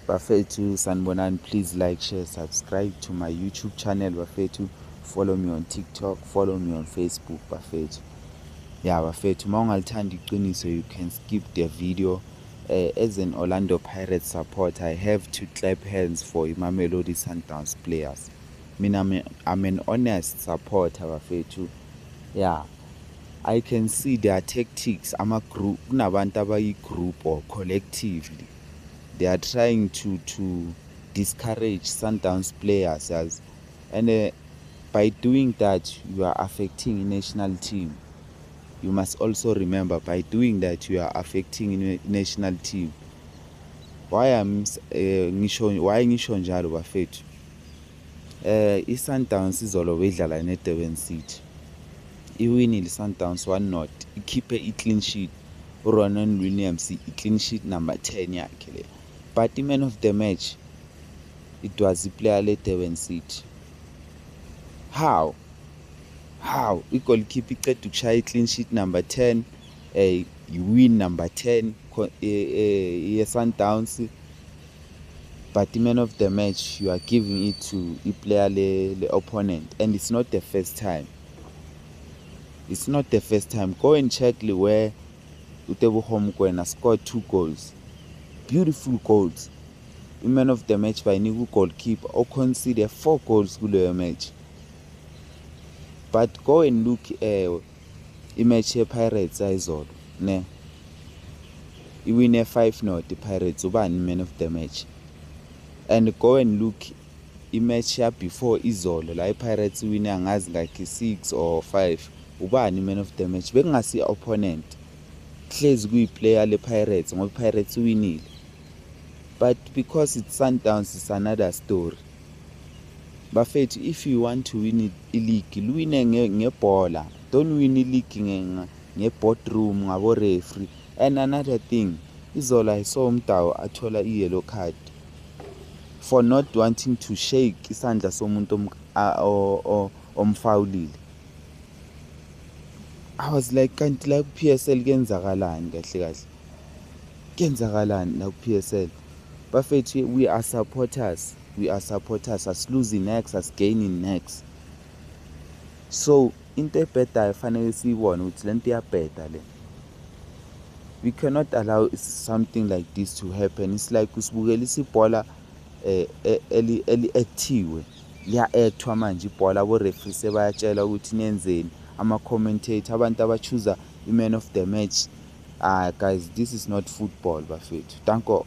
Bafethu sanibonani, please like, share, subscribe to my YouTube channel bafethu. Follow me on TikTok, follow me on Facebook bafethu. Yeah bafethu, mawungalithanda iqiniso you can skip the video. As an Orlando Pirates supporter, I have to clap hands for Mamelodi Sundowns players. I'm an honest supporter bafethu. Yeah, I can see their tactics. I'm a group, kunabantu abayi-group or collectively. They are trying to discourage Sundowns players and by doing that you are affecting a national team. You must also remember, by doing that you are affecting a national team. Why ngisho njalo bafethu? I-Sundowns izolo idlala ne-Durban City. Iwinile Sundowns 1-0. Ikhiphe i-clean sheet. uRonwen Williams i-clean sheet number 10 yakhe le. But the man of the match, it was the player le-Durban City. How? I-goalkeeper iceda ukushaya i-clean sheet number 10, you win number 10 ye-Sundowns, but the man of the match you are giving it to i-player le-opponent, and it's not the first time. Go and check where uTebogo Mokoena scored 2 goals, beautiful goals. Man of the match by Niku goalkeeper or consider 4 goals kuleyo match. But go and look image ye-Pirates ayizolo ne iwine 5-0 the-Pirates, ubani man of the match. And go and look image ya before izolo la i-Pirates iwine angazi like 6 or 5, ubani man of the match. Bekungasi opponent, hlezi kuyi-player le-Pirates ngoba i-Pirates iwinile. But because it's Sundowns, it's another story. Bafethu, if you want to win i-league, luwine ngebhola. Don't win i-league nge-boardroom ngabo-referee. And another thing, izolo I saw uMdawu athola i-yellow card for not wanting to shake isandla somuntu omfawulile. I was like, kanti la ku-PSL kuyenzakalani kahle? Kuyenzakalani la ku-PSL? Bafethu, we are supporters, as losing next, as gaining next. So into ebhedayo fanele siyibone ukuthi lento iyabheda le. We cannot allow something like this to happen. It's like usibukelisa ibhola eli-actiwe, liya-actwa manje ibhola, abo-referee sebayatshela ukuthi niyenzeni, ama-commentator, abantu abachuza i-man of the match. Guys, this is not football bafethu. Thank you.